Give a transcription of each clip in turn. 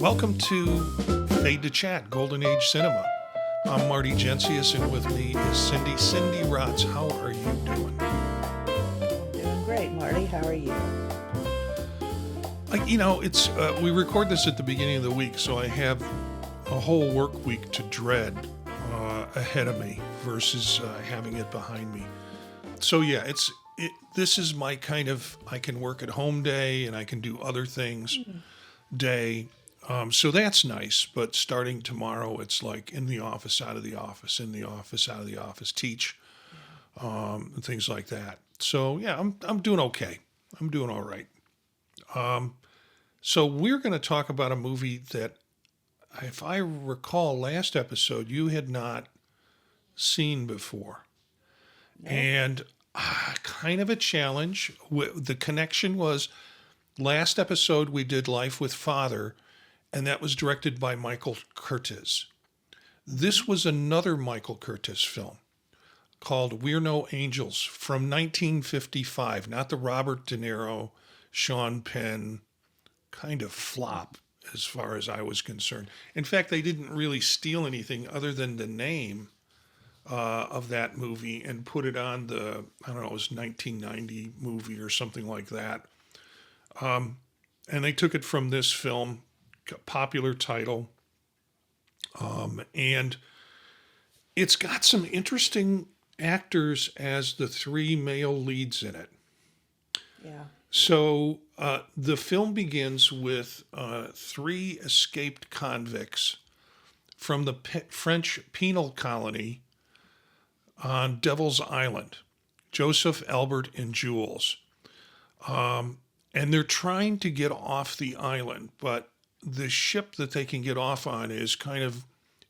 Welcome to Fade to Chat, Golden Age Cinema. I'm Marty Gencius, and with me is Cindy. Cindy Rotz, how are you doing? Doing great, Marty. How are you? It's we record this at the beginning of the week, so I have a whole work week to dread ahead of me versus having it behind me. So yeah, this is my kind of I can work at home day and I can do other things day. So that's nice, but starting tomorrow, it's like in the office, out of the office, in the office, out of the office, teach, and things like that. So yeah, I'm doing okay. I'm doing all right. So we're going to talk about a movie that, if I recall, last episode you had not seen before, and kind of a challenge. The connection was last episode we did Life with Father, and that was directed by Michael Curtiz. This was another Michael Curtiz film called We're No Angels from 1955, not the Robert De Niro, Sean Penn kind of flop as far as I was concerned. In fact, they didn't really steal anything other than the name of that movie and put it on the, I don't know, it was 1990 movie or something like that. And they took it from this film, popular title, and it's got some interesting actors as the three male leads in it. Yeah. So the film begins with three escaped convicts from the French penal colony on Devil's Island, Joseph, Albert, and Jules. And they're trying to get off the island, but the ship that they can get off on is kind of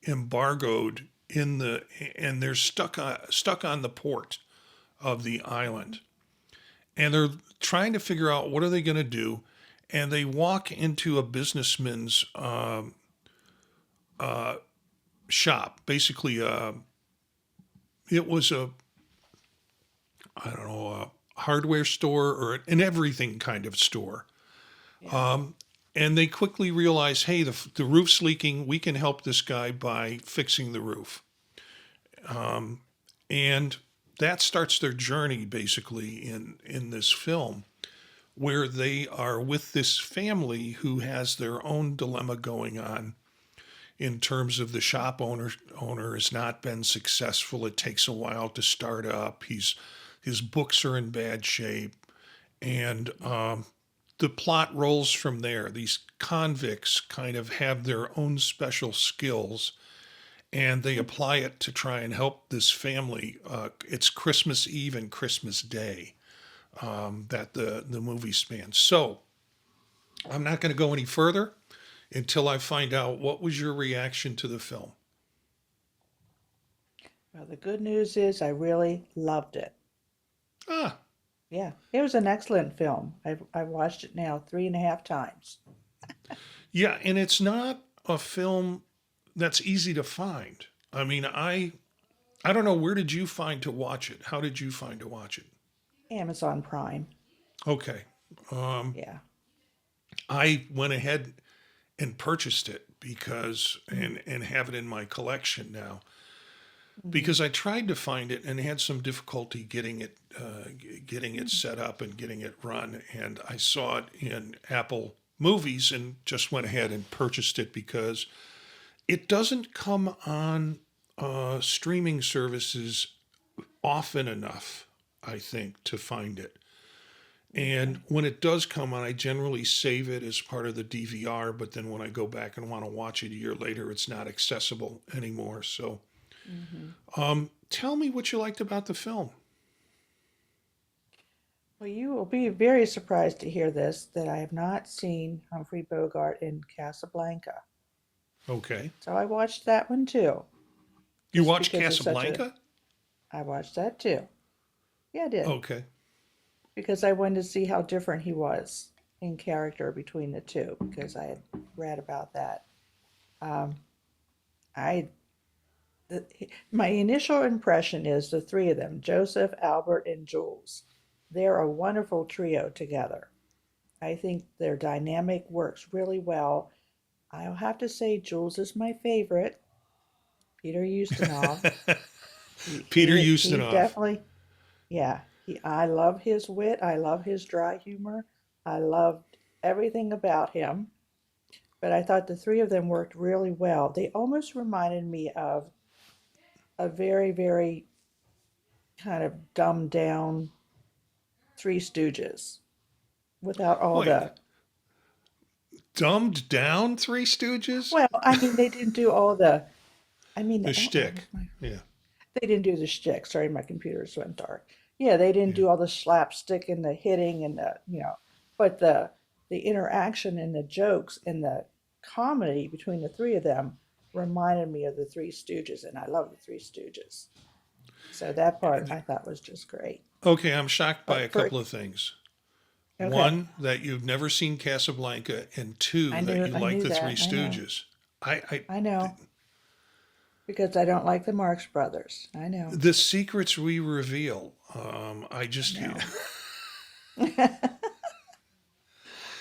embargoed and they're stuck on the port of the island. And they're trying to figure out what are they going to do. And they walk into a businessman's shop. Basically, it was a hardware store or an everything kind of store. Yeah. And they quickly realize, hey, the roof's leaking. We can help this guy by fixing the roof. And that starts their journey, basically, in this film, where they are with this family who has their own dilemma going on in terms of the shop owner has not been successful. It takes a while to start up. His books are in bad shape. And the plot rolls from there. These convicts kind of have their own special skills, and they apply it to try and help this family. It's Christmas Eve and Christmas Day that the movie spans. So I'm not going to go any further until I find out what was your reaction to the film. Well, the good news is I really loved it. Ah. Yeah, it was an excellent film. I've watched it now 3.5 times. Yeah, and it's not a film that's easy to find. I mean, I don't know, where did you find to watch it? How did you find to watch it? Amazon Prime. Okay. Yeah. I went ahead and purchased it because and have it in my collection now. Because I tried to find it and had some difficulty getting it set up and getting it run, and I saw it in Apple Movies and just went ahead and purchased it because it doesn't come on streaming services often enough, I think, to find it. And when it does come on, I generally save it as part of the DVR, but then when I go back and want to watch it a year later, it's not accessible anymore. So. Tell me what you liked about the film. Well, you will be very surprised to hear this, that I have not seen Humphrey Bogart in Casablanca. Okay. So I watched that one too. You watched Casablanca? I watched that too. Yeah, I did. Okay. Because I wanted to see how different he was in character between the two, because I had read about that. My initial impression is the three of them, Joseph, Albert, and Jules. They're a wonderful trio together. I think their dynamic works really well. I'll have to say Jules is my favorite. Peter Ustinov. Peter He Ustinov. definitely, yeah. I love his wit. I love his dry humor. I loved everything about him. But I thought the three of them worked really well. They almost reminded me of a very, very kind of dumbed down Three Stooges without all Wait, the. dumbed down Three Stooges? Well, I mean, they didn't do all the. I mean, The where's shtick. my? Yeah, They didn't do the shtick. Sorry, my computer's went dark. Yeah, they didn't yeah. do all the slapstick and the hitting and but the interaction and the jokes and the comedy between the three of them reminded me of the Three Stooges, and I love the Three Stooges. So that part I thought was just great. Okay, I'm shocked by a But for couple of things. okay, One, that you've never seen Casablanca, and two, that you I like knew the Three that. Stooges. I I know because I don't like the Marx Brothers. I know. the secrets we reveal. I I just, know.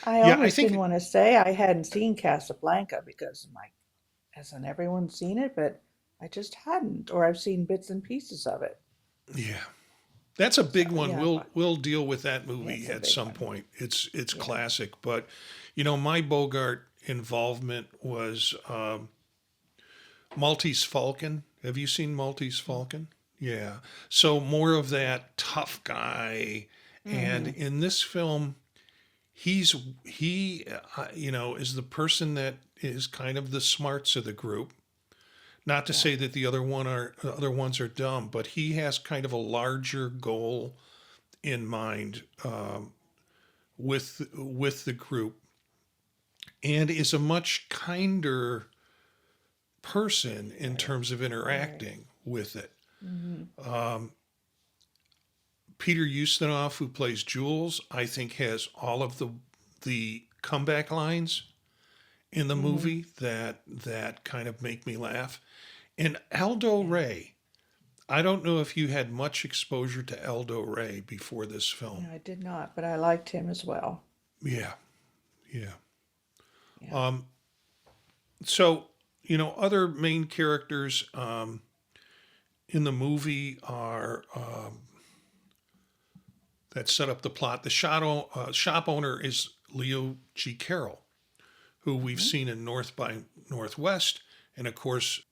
I yeah, I almost didn't think, want to say I hadn't seen Casablanca because my hasn't everyone seen it? But I just hadn't, or I've seen bits and pieces of it. yeah, that's a So big one. yeah, We'll deal with that movie it's a at big some one. point. It's Yeah. classic, but my Bogart involvement was Maltese Falcon. Have you seen Maltese Falcon? Yeah. So more of that tough guy, and Mm-hmm. in this film, he is the person that is kind of the smarts of the group. Not to Yeah. say that the other ones are dumb, but he has kind of a larger goal in mind with the group, and is a much kinder person in Very, terms of very. interacting with it. Mm-hmm. Peter Ustinov, who plays Jules, I think has all of the comeback lines in the Mm-hmm. movie that kind of make me laugh. And Aldo Yeah. Ray, I don't know if you had much exposure to Aldo Ray before this No, film. I did not, but I liked him as well. Yeah, yeah. Yeah. Um, so other main characters in the movie are that set up the plot. The shop owner is Leo G. Carroll, who we've Mm-hmm. seen in North by Northwest, and of course,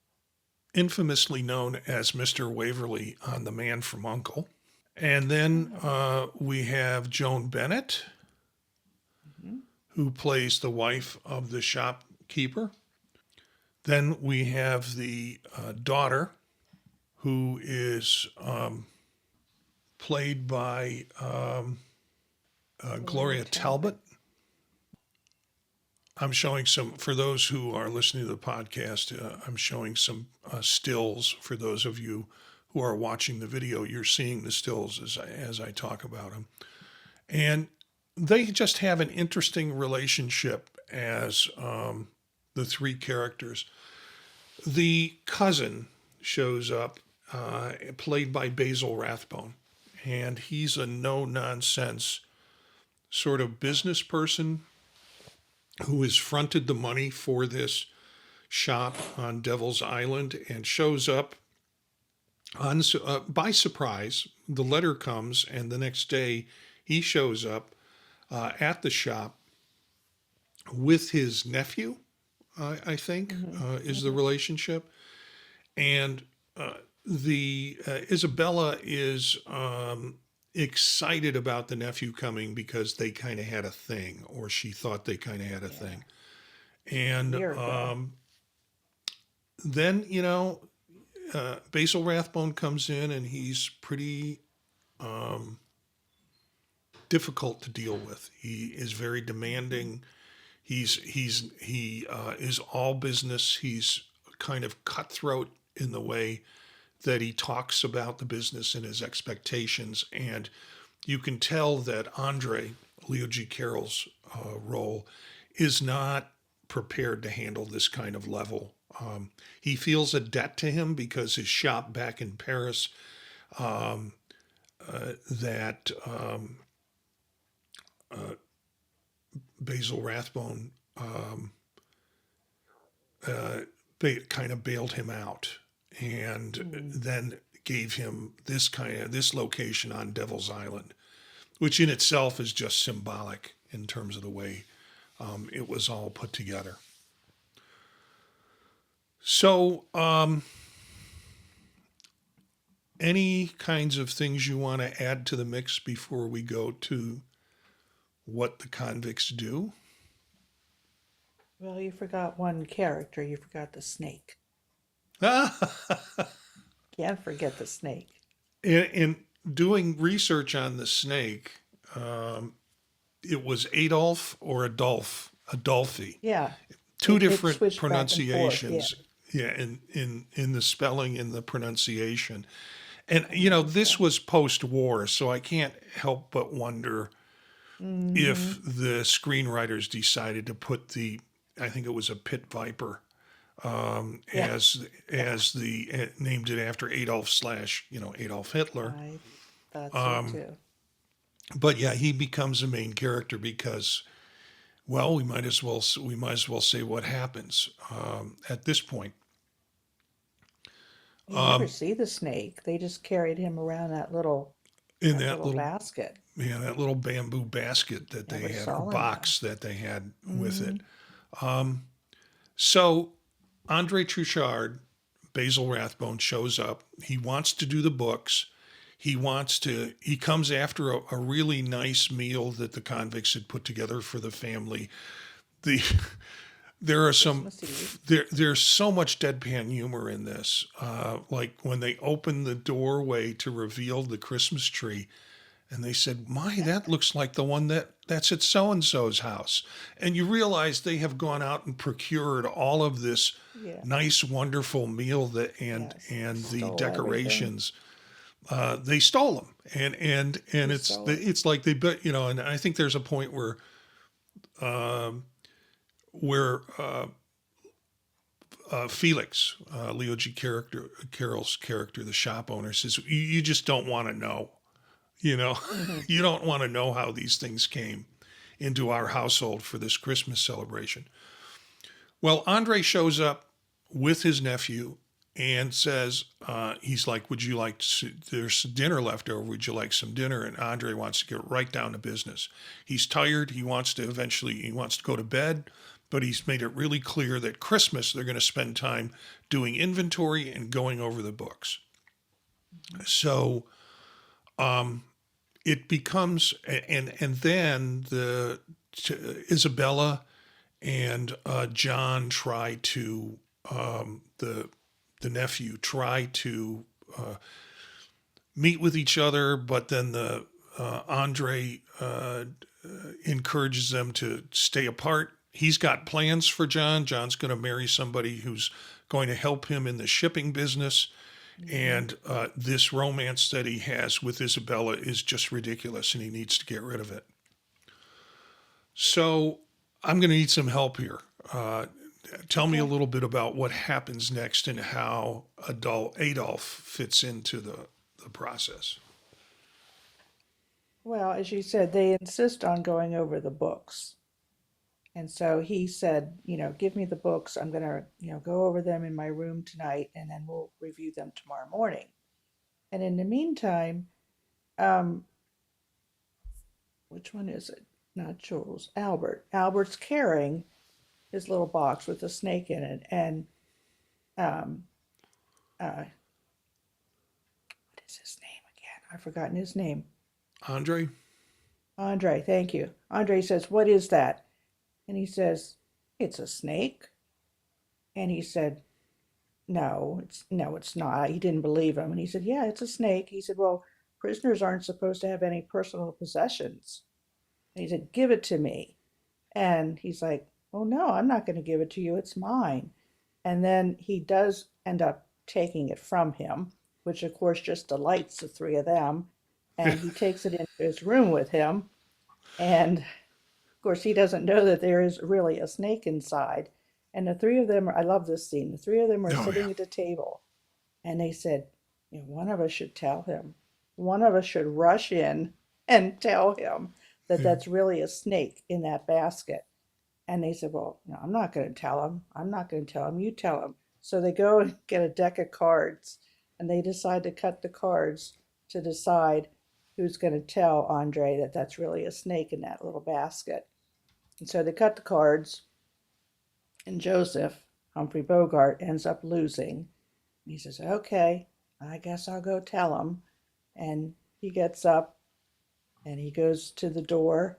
infamously known as Mr. Waverly on The Man from Uncle. And then Oh. we have Joan Bennett, Mm-hmm. who plays the wife of the shopkeeper. Then we have the daughter, who is played by Gloria Gloria Talbot. Talbot. I'm showing some, for those who are listening to the podcast, I'm showing some stills for those of you who are watching the video. You're seeing the stills as I talk about them. And they just have an interesting relationship as the three characters. The cousin shows up, played by Basil Rathbone, and he's a no nonsense sort of business person who has fronted the money for this shop on Devil's Island and shows up by surprise. The letter comes, and the next day he shows up at the shop with his nephew, I think, Mm-hmm. is the Mm-hmm. relationship. And the Isabella is excited about the nephew coming because they kind of had a thing, or she thought they kind of had a Yeah. thing. A And year ago. then, Basil Rathbone comes in, and he's pretty difficult to deal with. He is very Mm-hmm. demanding. He is all business. He's kind of cutthroat in the way that he talks about the business and his expectations, and you can tell that Andre, Leo G. Carroll's role, is not prepared to handle this kind of level. He feels a debt to him because his shop back in Paris, that Basil Rathbone they kind of bailed him out, and Mm. then gave him this location on Devil's Island, which in itself is just symbolic in terms of the way it was all put together. So, any kinds of things you want to add to the mix before we go to what the convicts do? Well, you forgot one character. You forgot the snake. Can't forget the snake. In doing research on the snake, um, it was Adolf or Adolphi. Yeah, Two it different switched back and forth. Yeah. pronunciations. Yeah, in the spelling and the pronunciation. And I noticed this that. was post-war, so I can't help but wonder Mm-hmm. if the screenwriters decided to put I think it was a pit viper, Yeah, as the named it after Adolf slash Adolf Hitler. I thought so too. But yeah, he becomes a main character because, well, we might as well say what happens at this point. You never see the snake. They just carried him around In that that little little basket. that little bamboo basket that they Never had, or saw him though. box that they had with Mm-hmm. it. So Andre Trouchard, Basil Rathbone, shows up. He wants to do the books. He comes after a really nice meal that the convicts had put together for the family. The there are some Christmas Eve. there's so much deadpan humor in this. Like when they open the doorway to reveal the Christmas tree, and they said, "My, that looks like the one that's at so and so's house." And you realize they have gone out and procured all of this Yeah. nice, wonderful meal that Yes. and the Stole everything. decorations. They stole them, and They stole it. it's like they bet And I think there's a point where Felix, Leo G. Carroll's character, the shop owner, says, "You just don't want to know. You know, Mm-hmm. you don't want to know how these things came into our household for this Christmas celebration." Well, Andre shows up with his nephew and says, he's like, there's dinner left over. Would you like some dinner? And Andre wants to get right down to business. He's tired. He wants to go to bed, but he's made it really clear that Christmas, they're going to spend time doing inventory and going over the books. So, it becomes, and then Isabella and John try to, the nephew try to meet with each other, but then the Andre encourages them to stay apart. He's got plans for John. John's going to marry somebody who's going to help him in the shipping business. Mm-hmm. And this romance that he has with Isabella is just ridiculous, and he needs to get rid of it. So I'm going to need some help here. Tell me a Okay. little bit about what happens next and how Adolf fits into the process. Well, as you said, they insist on going over the books. And so he said, give me the books. I'm going to, go over them in my room tonight and then we'll review them tomorrow morning. And in the meantime, um, which one is it? Not Jules, Albert. Albert's carrying his little box with a snake in it. And um, what is his name again? I've forgotten his name. Andre? Andre, thank you. Andre says, what is that? And he says, it's a snake. And he said, no, it's not. He didn't believe him. And he said, yeah, it's a snake. He said, well, prisoners aren't supposed to have any personal possessions. And he said, give it to me. And he's like, oh no, I'm not going to give it to you. It's mine. And then he does end up taking it from him, which of course just delights the three of them. And he takes it into his room with him. And of course, he doesn't know that there is really a snake inside. And the three of them, I love this scene. The three of them are Oh, yeah. sitting at the table, and they said, one of us should tell him. One of us should rush in and tell him that Yeah. that's really a snake in that basket. And they said, well, no, I'm not going to tell him. I'm not going to tell him. You tell him. So they go and get a deck of cards and they decide to cut the cards to decide who's going to tell Andre that that's really a snake in that little basket. And so they cut the cards, and Joseph, Humphrey Bogart, ends up losing. He says, okay, I guess I'll go tell him. And he gets up and he goes to the door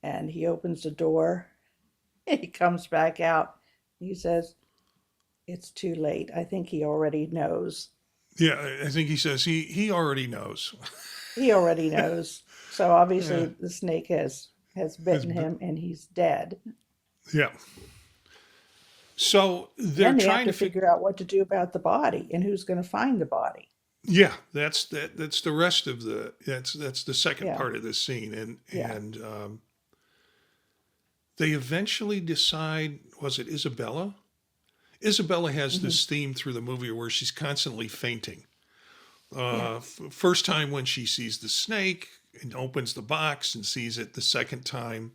and he opens the door. He comes back out. He says, it's too late. I think he already knows. Yeah, I think he says he already knows. He already knows. So obviously Yeah. the snake has bitten him and he's dead. Yeah. So they're Then they have trying to to figure. figure out what to do about the body and who's going to find the body. Yeah, that's the rest of the that's the second Yeah, part of this scene, and yeah. they eventually decide. Was it Isabella? Isabella has Hmm. this theme through the movie where she's constantly fainting. Yeah. First time when she sees the snake and opens the box and sees it. The second time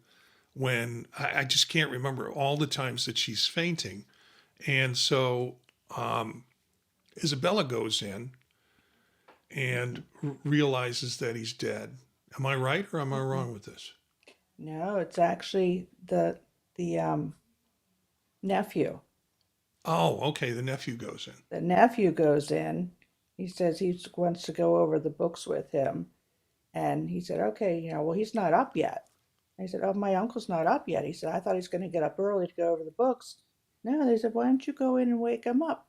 when I just can't remember all the times that she's fainting. And so Isabella goes in and realizes that he's dead. Am I right or am I Hmm. wrong with this? No, it's actually the nephew. Oh, okay. The nephew goes in. The nephew goes in. He says he wants to go over the books with him. And he said, okay, well, he's not up yet. And he said, oh, my uncle's not up yet. He said, I thought he's going to get up early to go over the books. No, they said, why don't you go in and wake him up?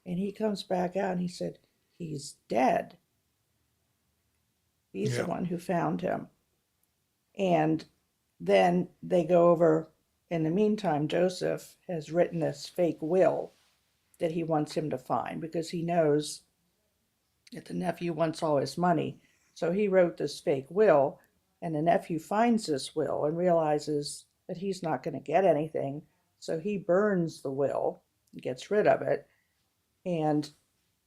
And he comes back out and he said, he's dead. He's the Yeah, one who found him. And then they go over, in the meantime, Joseph has written this fake will that he wants him to find because he knows that the nephew wants all his money. So he wrote this fake will, and the nephew finds this will and realizes that he's not going to get anything. So he burns the will, gets rid of it. And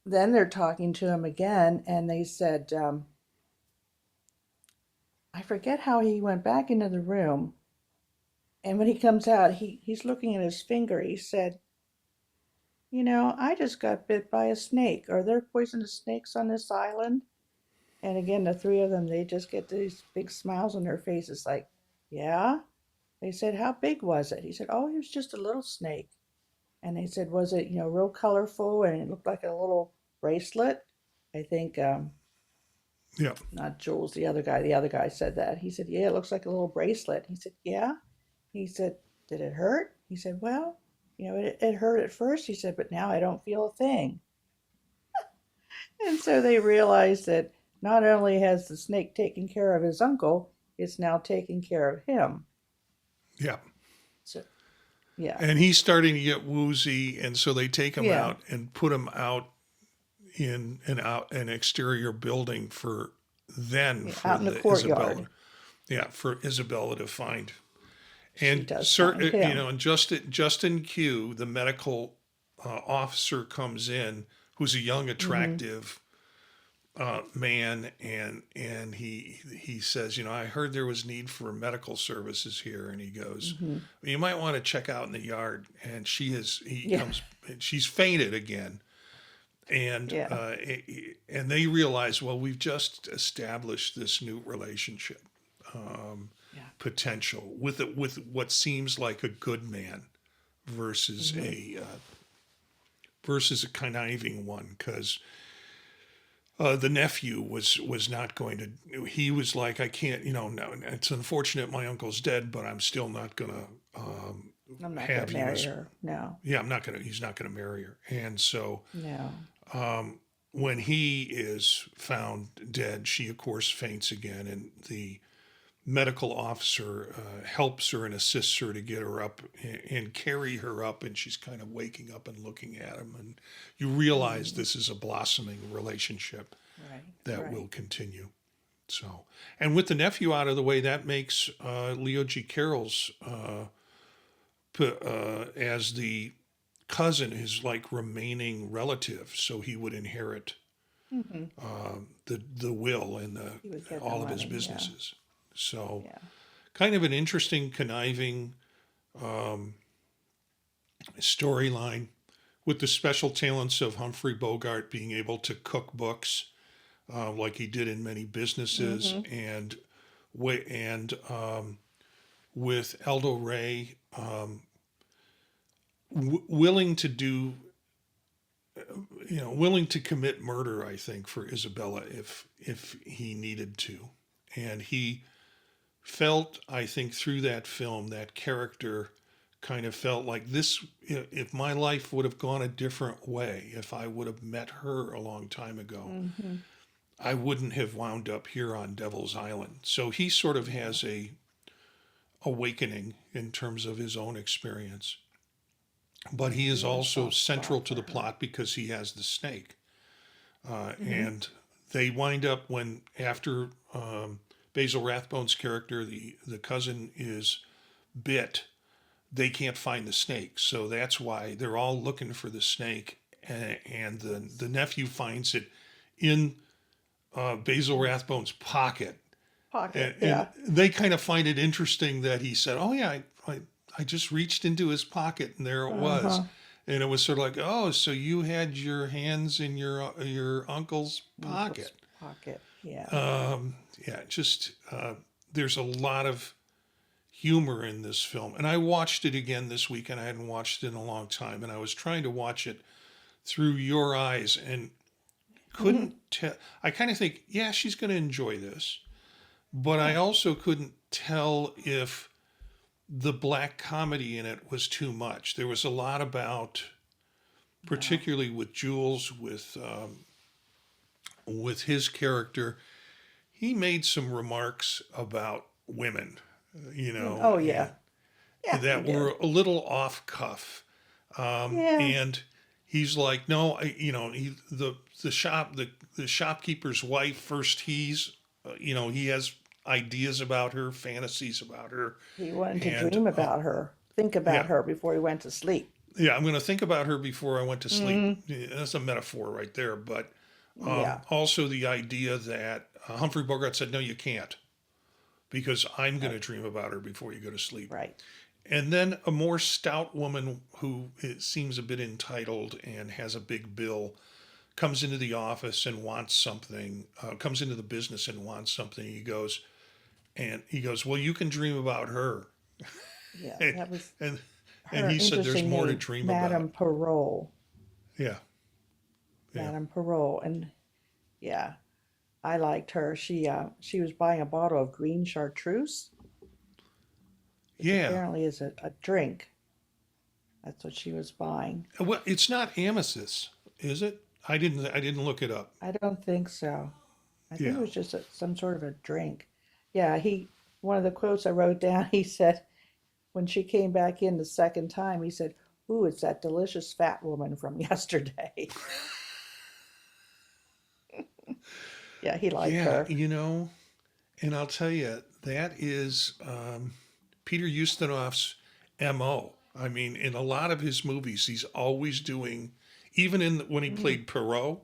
then they're talking to him again, and they said, I forget how he went back into the room. And when he comes out, he's looking at his finger. He said, I just got bit by a snake. Are there poisonous snakes on this island? And again, the three of them, they just get these big smiles on their faces like, yeah. They said, how big was it? He said, oh, it was just a little snake. And they said, was it, real colorful and it looked like a little bracelet? I think, yeah, not Jules, the other guy said that. He said, yeah, it looks like a little bracelet. He said, yeah. He said, did it hurt? He said, well, it hurt at first. He said, but now I don't feel a thing. And so they realized that not only has the snake taken care of his uncle, it's now taking care of him. yeah. So, yeah, And he's starting to get woozy, and so they take him yeah, out and put him out in an exterior building yeah, for out in the the Isabella, courtyard. yeah, for Isabella to find. She And does find him. and Justin Q, the medical officer, comes in, who's a young, Mm-hmm. attractive man, and he says, I heard there was need for medical services here, and he goes, Mm-hmm. well, you might want to check out in the yard. And he Yeah, comes, and she's fainted again, and yeah, and they realize, well, we've just established this new relationship yeah. potential with what seems like a good man versus Mm-hmm. a conniving one, because the nephew was not going to. He was like, I can't. No, it's unfortunate my uncle's dead, but I'm still not gonna I'm not going have to you marry as. her. No, Yeah, I'm not gonna. He's not gonna marry her. And so no. when he is found dead, she of course faints again, and the medical officer helps her and assists her to get her up and carry her up, and she's kind of waking up and looking at him, and you realize Mm-hmm. this is a blossoming relationship Right, that will right. continue. So, and with the nephew out of the way, that makes Leo G. Carroll's as the cousin, his like remaining relative, so he would inherit Mm-hmm. the will and He would get the all of his money. Yeah, businesses. So, yeah. kind of an interesting, conniving um, storyline with the special talents of Humphrey Bogart being able to cook books like he did in many businesses, Mm-hmm. and with Aldo Ray willing to do, willing to commit murder, I think, for Isabella if he needed to, and he felt, I think, through that film, that character kind of felt like this. If my life would have gone a different way, if I would have met her a long time ago, Mm-hmm. I wouldn't have wound up here on Devil's Island. So he sort of Yeah. has a awakening in terms of his own experience. But Yeah, he is he had a also soft central spot to for the her. plot because he has the snake. Mm-hmm. And they wind up when, after Basil Rathbone's character, the cousin, is bit, they can't find the snake. So that's why they're all looking for the snake. And the nephew finds it in Basil In his Rathbone's pocket. pocket. And Yeah. they kind of find it interesting that he said, "Oh yeah, I just reached into his pocket and there it was," Uh-huh. and it was sort of like, "Oh, so you had your hands in your uncle's Uncle's pocket." pocket. Yeah. Yeah, just there's a lot of humor in this film, and I watched it again this week, and I hadn't watched it in a long time, and I was trying to watch it through your eyes and couldn't tell. I kind of think, yeah, she's going to enjoy this, but I Yeah. also couldn't tell if the black comedy in it was too much. There was a lot about, No. particularly with Jules, with his character. He made some remarks about women, Oh and yeah. Yeah, he that were did. a little off cuff. Yeah. And he's like, no, the shopkeeper's wife first. He has ideas about her, fantasies about her, He wanted to and dream about her, think about yeah, her before he went to sleep. yeah, I'm going to think about her before I went to sleep. Mm, Yeah, that's a metaphor right there. But yeah. also the idea that Humphrey Bogart said, no, you can't, because I'm going to Right. dream about her before you go to sleep. Right. And then a more stout woman who seems a bit entitled and has a big bill comes into the office and wants something, comes into the business and wants something. He goes, well, you can dream about her. Yeah. and, That was and, and her he said, there's interesting more to name, dream about. Madame Parole. Yeah. Yeah. Madame Parole. And yeah, I liked her. She was buying a bottle of green chartreuse, which Yeah. apparently is a drink. That's what she was buying. Well, it's not amethyst, is it? I didn't look it up. I don't think so. I think it Yeah. was just some sort of a drink. Yeah, one of the quotes I wrote down, he said, when she came back in the second time, he said, "Ooh, it's that delicious fat woman from yesterday." Yeah, he liked Yeah, her. and I'll tell you, that is Peter Ustinov's MO. I mean, in a lot of his movies, he's always doing, even when he Mm, played Perot,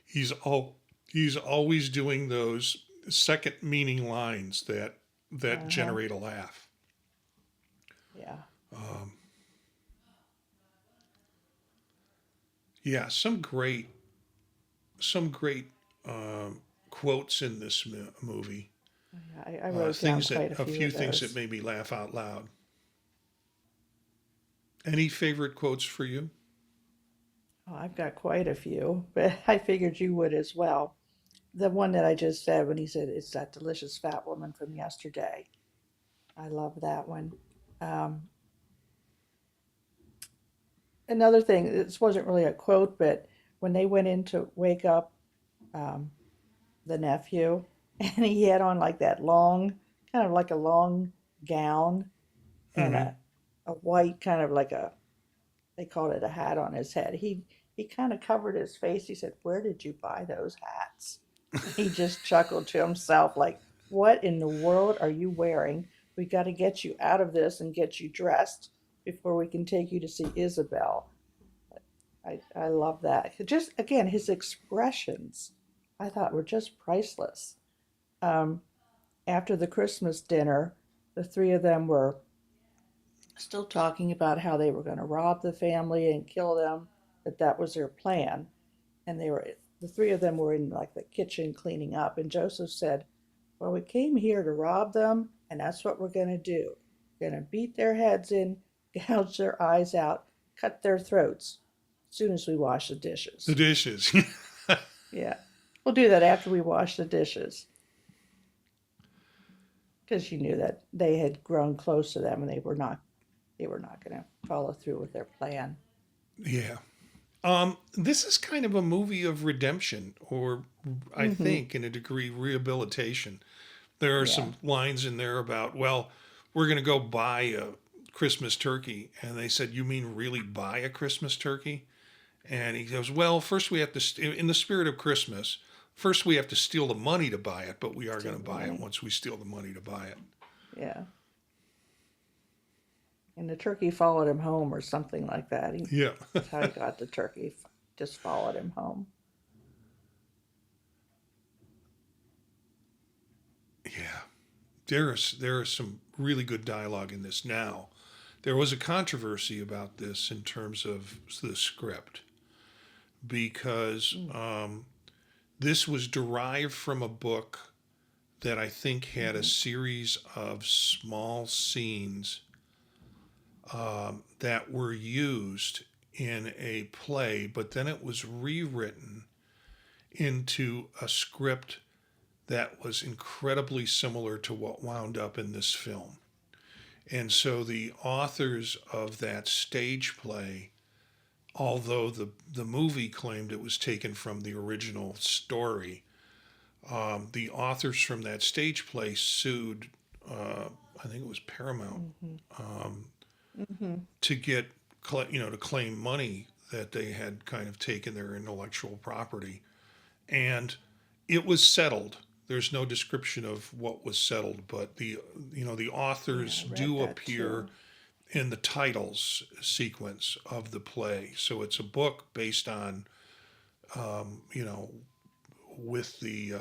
he's always doing those second meaning lines that uh-huh. generate a laugh. Yeah. Um, yeah, some great quotes in this movie. Yeah, I wrote down quite a A few few of things that those. made me laugh out loud. Any favorite quotes for you? Oh, I've got quite a few, but I figured you would as well. The one that I just said when he said, "It's that delicious fat woman from yesterday." I love that one. Um, Another thing, this wasn't really a quote, but when they went in to wake up um, the nephew, and he had on like that long, kind of like a long gown and Hmm. a white kind of like they called it a hat on his head. He kind of covered his face. He said, "Where did you buy those hats?" He just chuckled to himself, like, "What in the world are you wearing? We got to get you out of this and get you dressed before we can take you to see Isabel." I love that. Just again, his expressions I thought were just priceless. Um, After the Christmas dinner, the three of them were still talking about how they were going to rob the family and kill them, that was their plan. And the three of them were in like the kitchen cleaning up. And Joseph said, well, we came here to rob them, and that's what we're going to do. We're going to beat their heads in, gouge their eyes out, cut their throats as soon as we wash the The dishes. dishes. Yeah. We'll do that after we wash the dishes. Because she knew that they had grown close to them and they were not going to follow through with their plan. Yeah. This is kind of a movie of redemption, or I Mm-hmm. think in a degree rehabilitation. There are Yeah. some lines in there about, well, we're going to go buy a Christmas turkey. And they said, you mean really buy a Christmas turkey? And he goes, well, first we have to, in the spirit of Christmas, first we have to steal the money to buy it, but we are going Steal to the buy it money. once we steal the money to buy it. Yeah. And the turkey followed him home or something like that. Yeah. That's how he got the turkey. Just followed him home. Yeah. There is some really good dialogue in this now. There was a controversy about this in terms of the script because Mm. this was derived from a book that I think had a Mm-hmm. series of small scenes that were used in a play, but then it was rewritten into a script that was incredibly similar to what wound up in this film. And so the authors of that stage play, although the movie claimed it was taken from the original story, the authors from that stage play sued, I think it was Paramount, Mm-hmm. um, Mm-hmm. to get, to claim money that they had kind of taken their intellectual property. And it was settled. There's no description of what was settled, but the Yeah, authors I read do that appear too. in the titles sequence of the play. So it's a book based on, you know, with the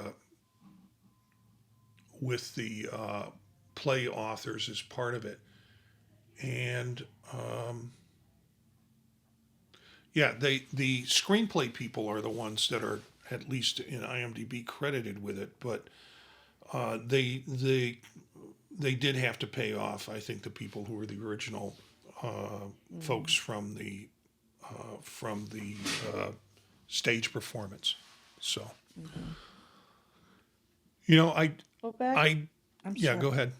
play authors as part of it, and yeah, the screenplay people are the ones that are at least in IMDb credited with it, but they did have to pay off. I think the people who were the original folks Mm. from the stage performance. So Mm-hmm. I Well, back. I I'm yeah, sorry. go ahead.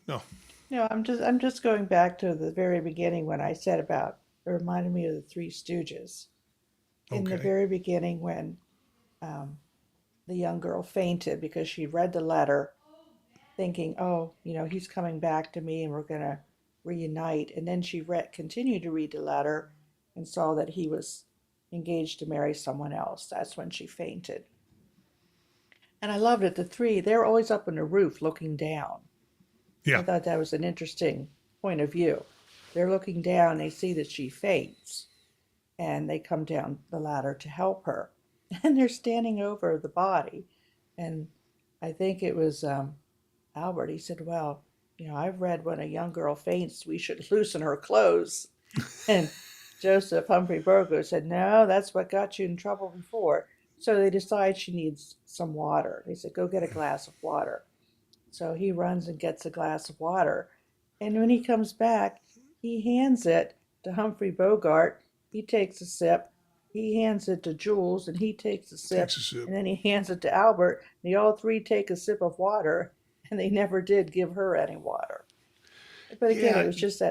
No, No, I'm just going back to the very beginning when I said about it reminded me of the Three Stooges. In the okay, very beginning, when um, the young girl fainted because she read the letter, thinking, "Oh, he's coming back to me, and we're gonna reunite." And then she continued to read the letter, and saw that he was engaged to marry someone else. That's when she fainted. And I loved it. The three, they're always up on the roof looking down. yeah, I thought that was an interesting point of view. They're looking down, they see that she faints, and they come down the ladder to help her. And they're standing over the body. And I think it was Albert. He said, well, I've read when a young girl faints, we should loosen her clothes. And Joseph Humphrey Burgo said, no, that's what got you in trouble before. So they decide she needs some water. They said, go get a glass of water. So he runs and gets a glass of water. And when he comes back, he hands it to Humphrey Bogart. He takes a sip. He hands it to Jules, and he takes a takes sip. a sip. And then he hands it to Albert. And they all three take a sip of water, and they never did give her any water. But again, it Yeah, was just yeah,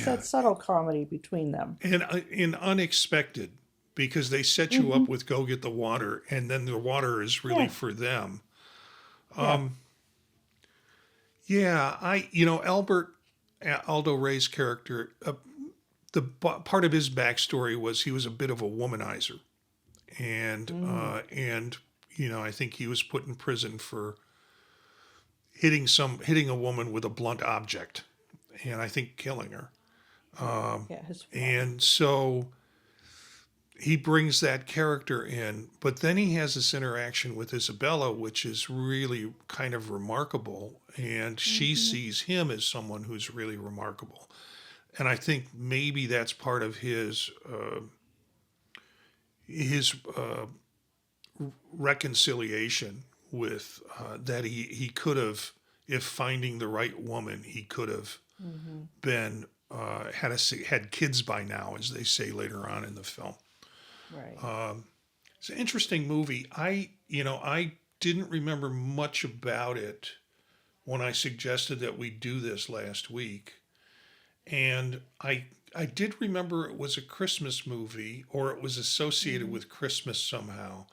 that subtle comedy between them. and unexpected because they set you Mm-hmm. up with go get the water, and then the water is really Yeah, for them. yeah. Yeah, Albert Aldo Ray's character. Part of his backstory was he was a bit of a womanizer, and Mm, I think he was put in prison for hitting a woman with a blunt object, and I think killing her. yeah, his wife. And so he brings that character in, but then he has this interaction with Isabella, which is really kind of remarkable, and she Mm-hmm. sees him as someone who's really remarkable. And I think maybe that's part of his reconciliation with that he could have, if finding the right woman, he could have Mm-hmm. been had kids by now, as they say later on in the film. Right. It's an interesting movie. I didn't remember much about it when I suggested that we do this last week, and I did remember it was a Christmas movie or it was associated Mm-hmm. with Christmas somehow.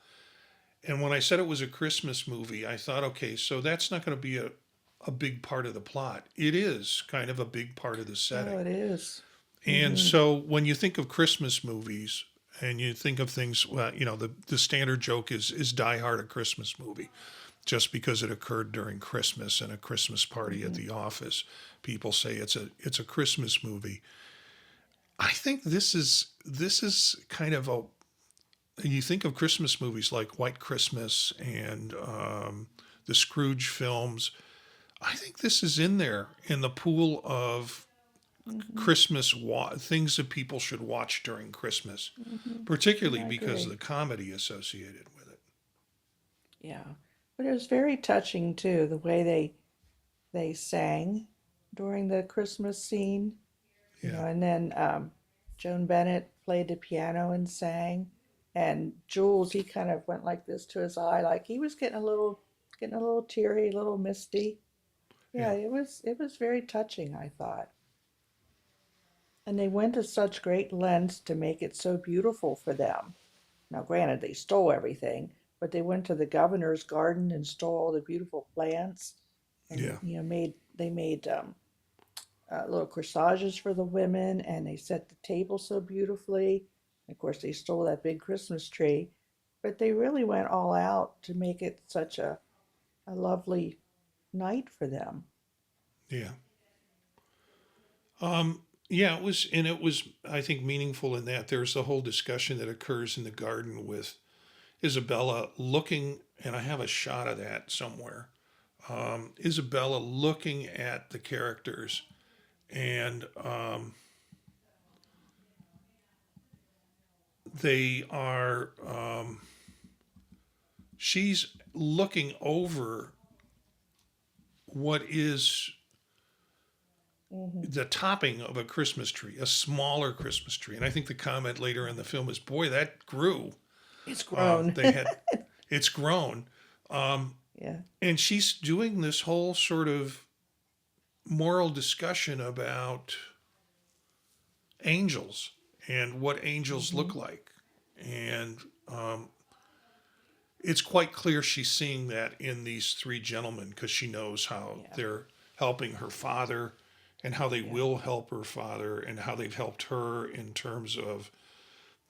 And when I said it was a Christmas movie, I thought, okay, so that's not going to be a big part of the plot. It is kind of a big part of the Oh, setting. it is. And Mm-hmm. so when you think of Christmas movies and you think of things, well, the standard joke is Die Hard a Christmas movie? Just because it occurred during Christmas and a Christmas party at Mm-hmm. the office, people say it's a Christmas movie. I think this is kind of a, you think of Christmas movies like White Christmas and the Scrooge films. I think this is in there in the pool of Mm-hmm. Christmas things that people should watch during Christmas, Mm-hmm. particularly I because of agree. the comedy associated with it. Yeah. But it was very touching too, the way they sang during the Christmas scene, Yeah, and then Joan Bennett played the piano and sang, and Jules, he kind of went like this to his eye, like he was getting a little teary, a little misty. Yeah, yeah, it was very touching, I thought. And they went to such great lengths to make it so beautiful for them. Now, granted, they stole everything, but they went to the governor's garden and stole all the beautiful plants, and yeah, they made little corsages for the women, and they set the table so beautifully. Of course, they stole that big Christmas tree, but they really went all out to make it such a lovely night for them. yeah. Yeah, it was, I think, meaningful in that there's the whole discussion that occurs in the garden with Isabella looking, and I have a shot of that somewhere. Isabella looking at the characters, and they are, she's looking over what is Hmm. the topping of a Christmas tree, a smaller Christmas tree. And I think the comment later in the film is, boy, that grew. It's grown. They had, it's grown. Um, Yeah. and she's doing this whole sort of moral discussion about angels and what angels Hmm. look like. And it's quite clear she's seeing that in these three gentlemen because she knows how Yeah. they're helping her father and how they Yeah. will help her father and how they've helped her in terms of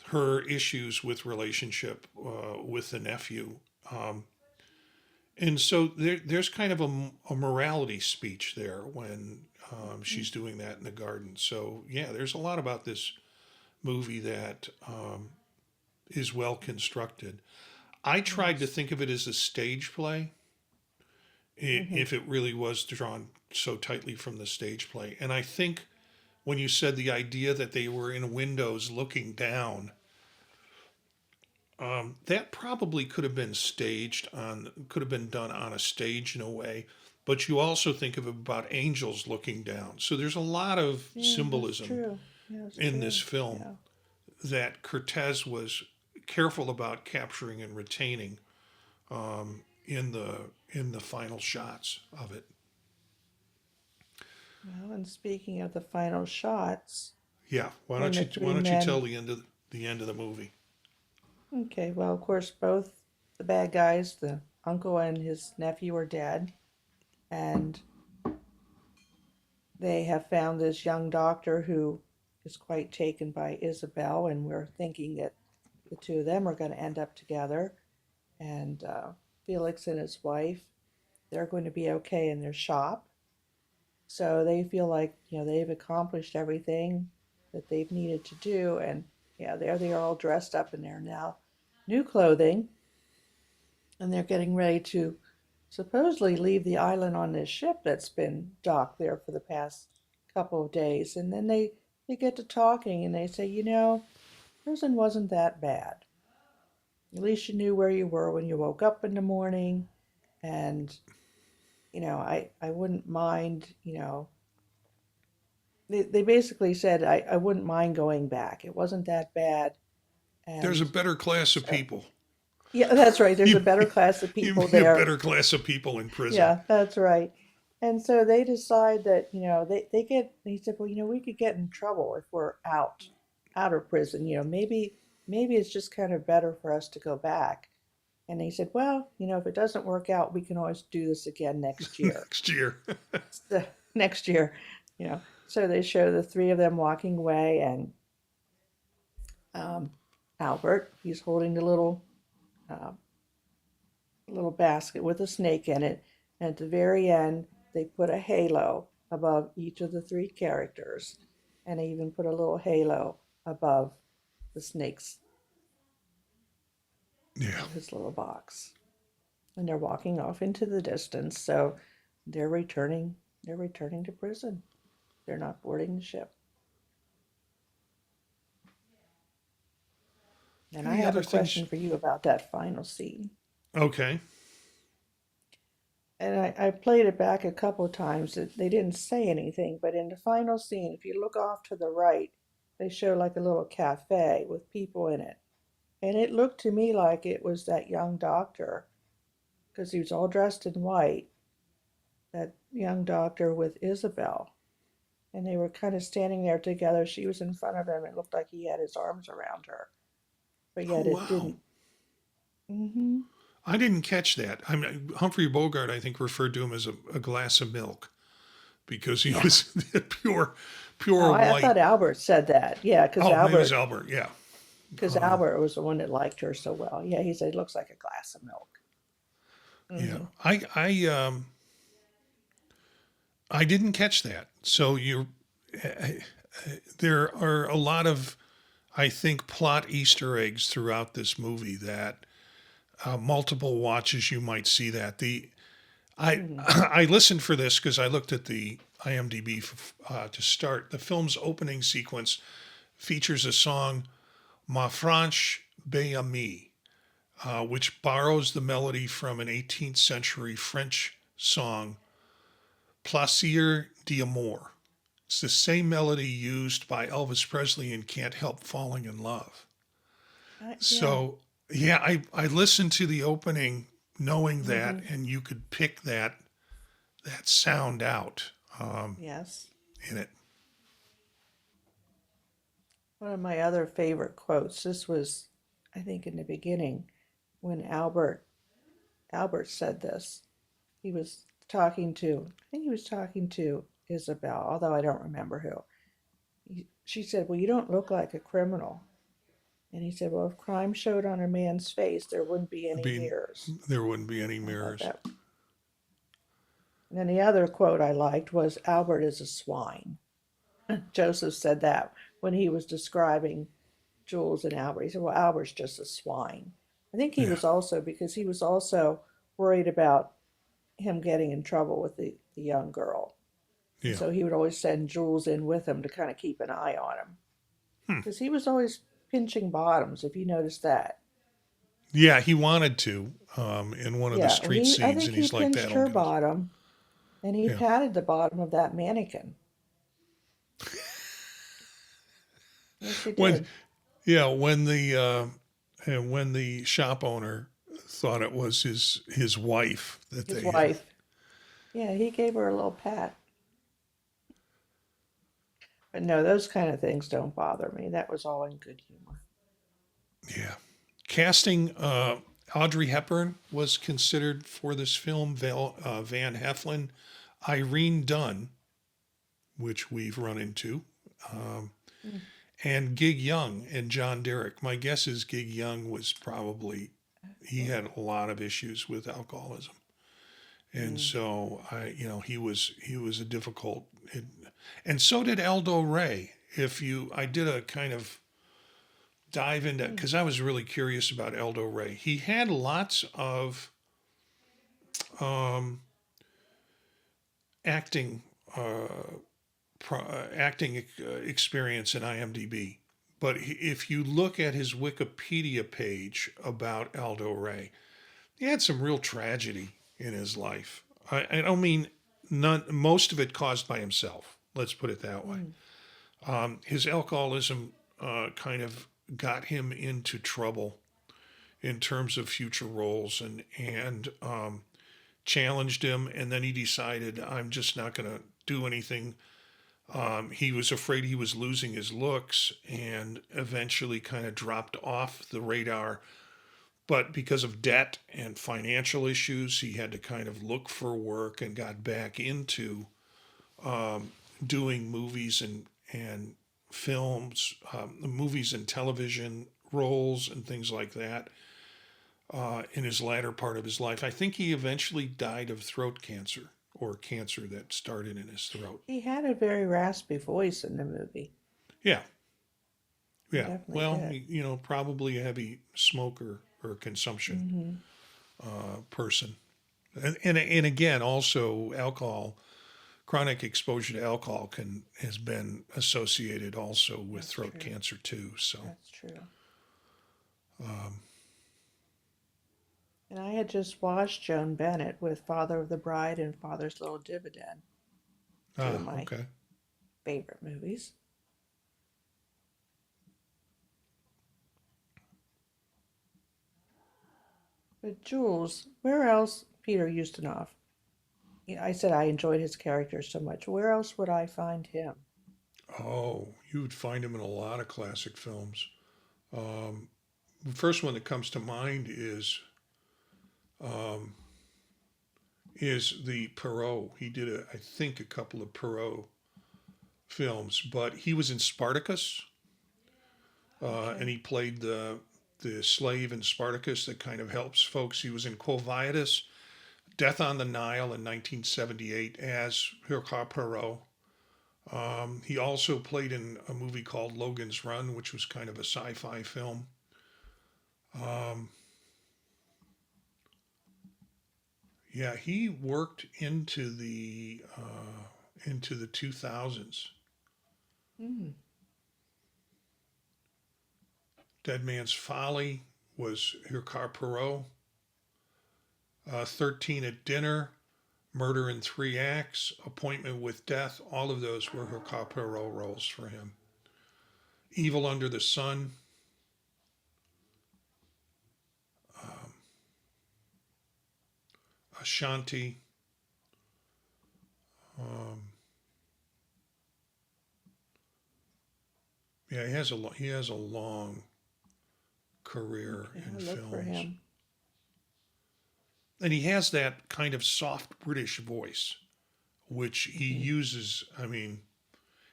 her issues with relationship with the nephew. And so there's kind of a morality speech there when Hmm. she's doing that in the garden. So, yeah, there's a lot about this movie that is well constructed. I tried to Yes. think of it as a stage play, Hmm. if it really was drawn so tightly from the stage play. And I think when you said the idea that they were in windows looking down, that probably could have been done on a stage in a way. But you also think of it about angels looking down. So there's a lot of Yeah, that's symbolism true. Yeah, that's in this true. film Yeah. that Curtiz was careful about capturing and retaining in the final shots of it. Well, and speaking of the final shots, Yeah, why when don't the you why three don't you men, tell the end of the movie? okay, well, of course, both the bad guys, the uncle and his nephew, are dead, and they have found this young doctor who is quite taken by Isabel, and we're thinking that the two of them are going to end up together. And Felix and his wife, they're going to be okay in their shop. So they feel like, they've accomplished everything that they've needed to do. And Yeah, there they are all dressed up in their now new clothing, and they're getting ready to supposedly leave the island on this ship that's been docked there for the past couple of days. And then they get to talking and they say, prison wasn't that bad. At least you knew where you were when you woke up in the morning. And, I wouldn't mind, they basically said, I wouldn't mind going back. It wasn't that bad. There's a And better class of so, people. yeah, that's right. There's a You, better class of you people mean a there. better class of people in prison? Yeah, that's right. And so they decide that, they said, well, we could get in trouble if we're out of prison. Maybe it's just kind of better for us to go back. And they said, well, if it doesn't work out, we can always do this again next year. Next year. So, next year, you know. So they show the three of them walking away, and um, Albert, he's holding the uh, little basket with a snake in it. And at the very end, they put a halo above each of the three characters. And they even put a little halo above the snake's Yeah. his little box. And they're walking off into the distance. So they're returning to prison. They're not boarding the ship. And I Any have other a things? question for you about that final scene. Okay. And I played it back a couple of times. They didn't say anything, but in the final scene, if you look off to the right, they show like a little cafe with people in it. And it looked to me like it was that young doctor, because he was all dressed in white, that young doctor with Isabel. And they were kind of standing there together. She was in front of him. It looked like he had his arms around her, but Oh, yet it wow. didn't. Hmm. I didn't catch that. I mean, Humphrey Bogart, I think, referred to him as a glass of milk because he Yeah. was pure, Oh, pure I thought white. Albert said that. Yeah, because Oh, maybe it was Albert, Albert. Yeah. because Um, Albert was the one that liked her so well. Yeah, he said it looks like a glass of milk. yeah. Hmm. I didn't catch that. So there are a lot of, I think, plot Easter eggs throughout this movie that multiple watches you might see that. I Hmm. I listened for this because I looked at the IMDb to start. The film's opening sequence features a song "Ma Franche Belle Amie," which borrows the melody from an 18th century French song "Plaisir d'amour." It's the same melody used by Elvis Presley in "Can't Help Falling in Love." Yeah. So yeah, I listened to the opening knowing that, Hmm. and you could pick that sound out Yes. in it. One of my other favorite quotes. This was, I think, in the beginning when Albert said this. He was I think he was talking to Isabel, although I don't remember who. She said, "Well, you don't look like a criminal." And he said, "Well, if crime showed on a man's face, there wouldn't be any Being mirrors." there wouldn't be any I thought mirrors. that. And then the other quote I liked was, "Albert is a swine." Joseph said that when he was describing Jules and Albert. He said, "Well, Albert's just a swine." I think he Yeah, was also because he was also worried about him getting in trouble with the young girl. And yeah, so he would always send Jules in with him to kind of keep an eye on him. hmm. Because he was always pinching bottoms, if you noticed that. Yeah. He wanted to in one of the Yeah, well, street I scenes, think and he he's like, pinched "That'll her get us." bottom and he Yeah, patted the bottom of that mannequin. Yes, he when did. yeah when the shop owner thought it was his wife that His they had. wife. Yeah, he gave her a little pat. But no, those kind of things don't bother me. That was all in good humor. Yeah. Casting Audrey Hepburn was considered for this film. Van Heflin, Irene Dunn, which we've run into, um, Mm. and Gig Young and John Derrick. My guess is Gig Young was probably he Oh, had a lot of issues with alcoholism, and mm. so he was a and so did Aldo Ray. If you, I did a kind of dive into, Mm. because I was really curious about Aldo Ray. He had lots of um, acting acting experience in IMDb. But if you look at his Wikipedia page about Aldo Ray, he had some real tragedy in his life. I don't mean none. Most of it caused by himself. Let's put it that way. Mm. His alcoholism kind of got him into trouble in terms of future roles, and challenged him. And then he decided, I'm just not going to do anything. He was afraid he was losing his looks, and eventually kind of dropped off the radar. But because of debt and financial issues, he had to kind of look for work, and got back into doing movies and films, movies and television roles and things like that in his latter part of his life. I think he eventually died of throat cancer, or cancer that started in his throat. He had a very raspy voice in the movie. Yeah, He yeah. definitely Well, did. probably a heavy smoker or consumption Hmm. person. And again, also alcohol, chronic exposure to alcohol has been associated also with That's throat true. cancer too. So, That's true. um, And I had just watched Joan Bennett with Father of the Bride and Father's Little Dividend, two of my okay. favorite movies. But Jules, where else, Peter Ustinov? I said I enjoyed his character so much. Where else would I find him? Oh, you would find him in a lot of classic films. Um, the first one that comes to mind um, is the Perot. He did, I think, a couple of Perot films, but he was in Spartacus, and Okay. he played the slave in Spartacus that kind of helps folks. He was in Quo Vadis, Death on the Nile in 1978 as Hercule Poirot. He also played in a movie called Logan's Run, which was kind of a sci-fi film. Um, yeah, he worked into the 2000s. Mm, Dead Man's Folly was Hercule Poirot. 13 at Dinner, Murder in Three Acts, Appointment with Death, all of those were Hercule Poirot roles for him. Evil Under the Sun, um, Ashanti. Um, yeah, he has a long career okay, in I'll look for films, him. and he has that kind of soft British voice, which he Mm, uses. I mean,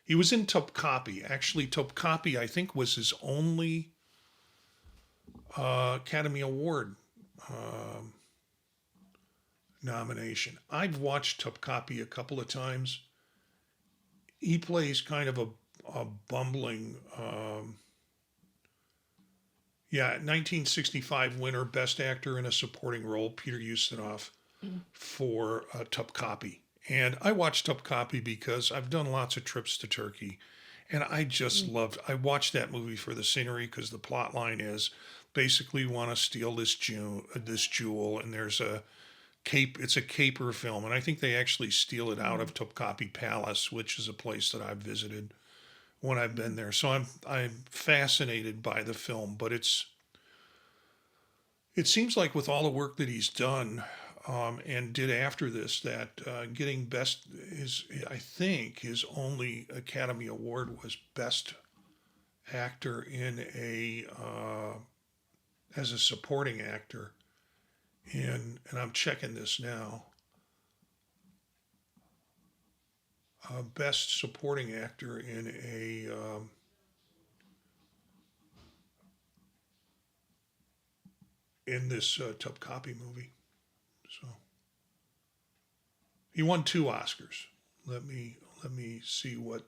he was in Topkapi. Actually, Topkapi, I think, was his only Academy Award um, nomination. I've watched Topkapi a couple of times. He plays kind of a bumbling, yeah, 1965 winner, Best Actor in a Supporting Role, Peter Ustinov mm, for Topkapi. And I watched Topkapi because I've done lots of trips to Turkey, and I just mm, loved. I watched that movie for the scenery, because the plot line is basically want to steal this jewel, and there's a cape. It's a caper film, and I think they actually steal it out mm, of Topkapi Palace, which is a place that I've visited when I've been mm, there. So I'm fascinated by the film, but it seems like with all the work that he's done and did after this, that getting best is, I think, his only Academy Award was Best Actor in a as a supporting actor and I'm checking this now. Best supporting actor in this Topkapi movie. So he won 2 Oscars. Let me see what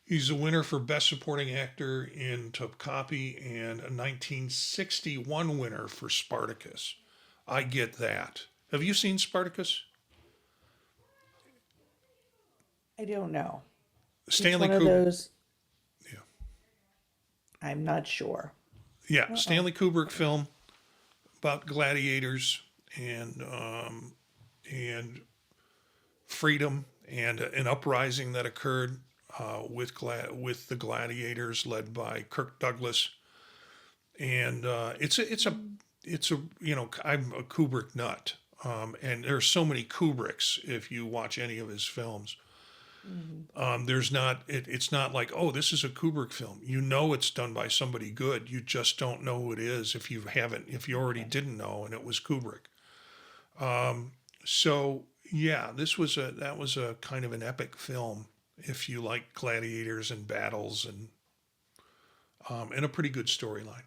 He's a winner for Best Supporting Actor in Top Copy and a 1961 winner for Spartacus. I get that. Have you seen Spartacus? I don't know. It's Stanley one of Kubrick. those, Yeah, I'm not sure. yeah. Uh-uh. Stanley Kubrick film about gladiators and freedom and an uprising that occurred with the gladiators led by Kirk Douglas. And it's a I'm a Kubrick nut. And there's so many Kubricks if you watch any of his films. Hmm. There's not it's not like, oh, this is a Kubrick film. You know it's done by somebody good. You just don't know who it is if you already Okay. didn't know and it was Kubrick. So yeah, that was a kind of an epic film if you like gladiators and battles and a pretty good storyline.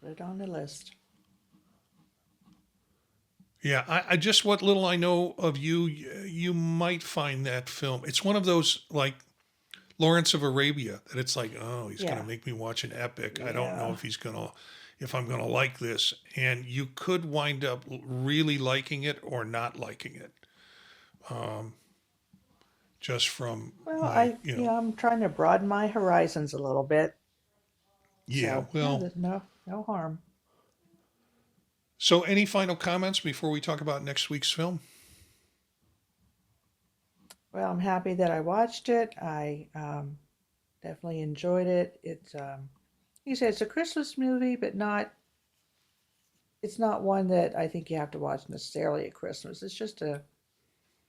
Put it on the list. Yeah, I just what little I know of you, you might find that film. It's one of those like Lawrence of Arabia that it's like, oh, he's going to Yeah. make me watch an epic. I don't know Yeah. if I'm going to like this. And you could wind up really liking it or not liking it just from Well, my, I'm trying to broaden my horizons a little bit. yeah, So, yeah, well, there's no harm. so any final comments before we talk about next week's film? Well, I'm happy that I watched it. I definitely enjoyed it. It's you said it's a Christmas movie, but not it's not one that I think you have to watch necessarily at Christmas.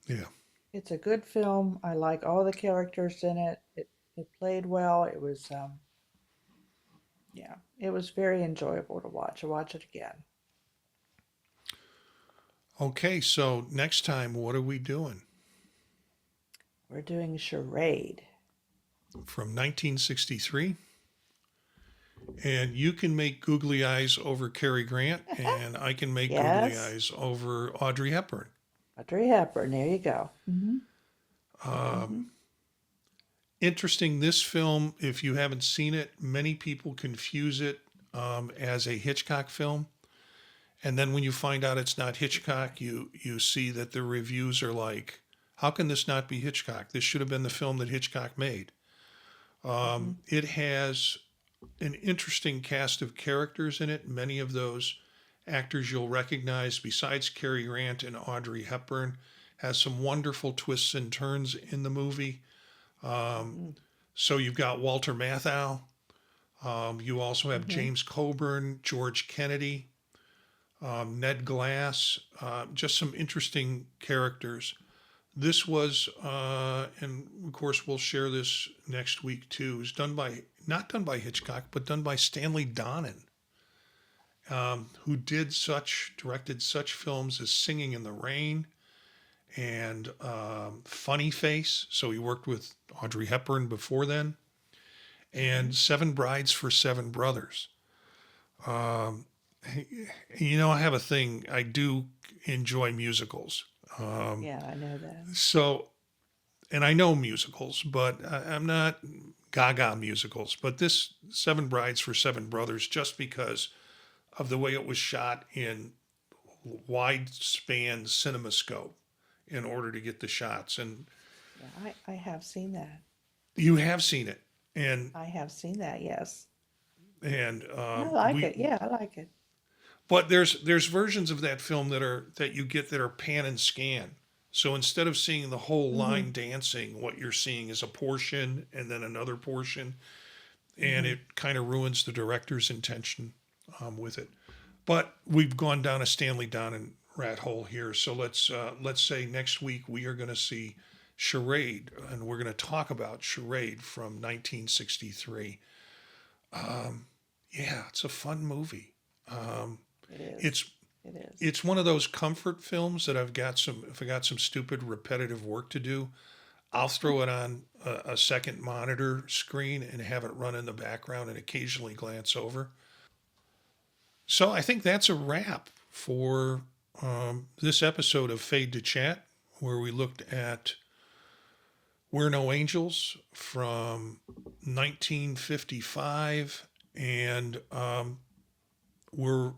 Yeah. It's a good film. I like all the characters in it. It played well. It was yeah, it was very enjoyable to watch. I'll watch it again. Okay, so next time, what are we doing? We're doing Charade. From 1963. And you can make googly eyes over Cary Grant, and I can make googly Yes, eyes over Audrey Hepburn. Audrey Hepburn. There you go. Um, Interesting, this film, if you haven't seen it, many people confuse it as a Hitchcock film. And then when you find out it's not Hitchcock, you see that the reviews are like, how can this not be Hitchcock? This should have been the film that Hitchcock made. Mm-hmm. It has an interesting cast of characters in it. Many of those actors you'll recognize, besides Cary Grant and Audrey Hepburn, has some wonderful twists and turns in the movie. Mm-hmm. So you've got Walter Matthau. You also have Mm-hmm. James Coburn, George Kennedy, Ned Glass, just some interesting characters. This was, and of course we'll share this next week too. Is not done by Hitchcock, but done by Stanley Donen, who directed such films as Singing in the Rain and Funny Face. So he worked with Audrey Hepburn before then, and Seven Brides for Seven Brothers. Um, I have a thing. I do enjoy musicals. Um, Yeah, I know that. so and I know musicals, but I'm not gaga musicals. But this Seven Brides for Seven Brothers, just because of the way it was shot in wide span cinemascope in order to get the shots. And Yeah, I have seen that. you have seen it. And, I have seen that, yes. and, I like we, it. Yeah, I like it. but there's versions of that film that you get that are pan and scan. So instead of seeing the whole Mm-hmm. line dancing, what you're seeing is a portion and then another portion, and Mm-hmm. it kind of ruins the director's intention with it. But we've gone down a Stanley Donen rat hole here, so let's say next week we are going to see Charade, and we're going to talk about Charade from 1963. Yeah, it's a fun movie. Um, It is. it's It is. it's one of those comfort films that if I got some stupid repetitive work to do, I'll throw it on a second monitor screen and have it run in the background and occasionally glance over. So I think that's a wrap for this episode of Fade to Chat, where we looked at We're No Angels from 1955, and we're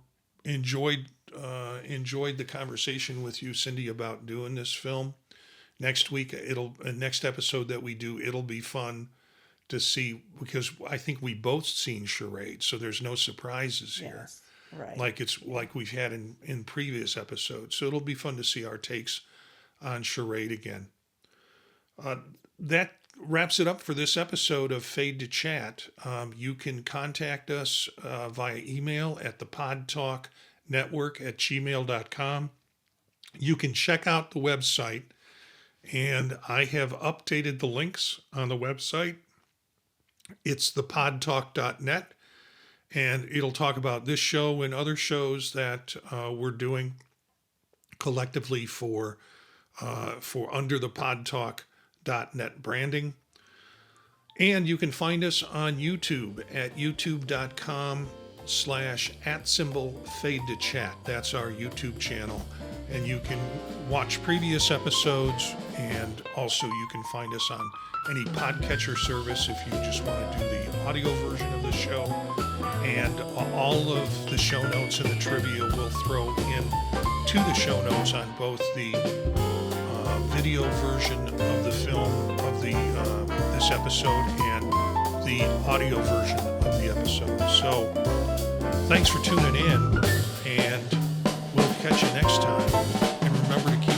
enjoyed the conversation with you, Cindy, about doing this film. Next week, next episode that we do, it'll be fun to see, because I think we both seen Charade, so there's no surprises here. Yes, right. Like we've had in previous episodes. So it'll be fun to see our takes on Charade again. That wraps it up for this episode of Fade to Chat. You can contact us via email at thepodtalknetwork@gmail.com. You can check out the website, and I have updated the links on the website. It's thepodtalk.net, and it'll talk about this show and other shows that we're doing collectively for Under the Podtalk.net branding. And you can find us on YouTube at youtube.com/@fade-to-chat. That's our YouTube channel. And you can watch previous episodes, and also you can find us on any podcatcher service if you just want to do the audio version of the show. And all of the show notes and the trivia we'll throw in to the show notes on both the video version of the film of this episode and the audio version of the episode. So thanks for tuning in, and we'll catch you next time. And remember to keep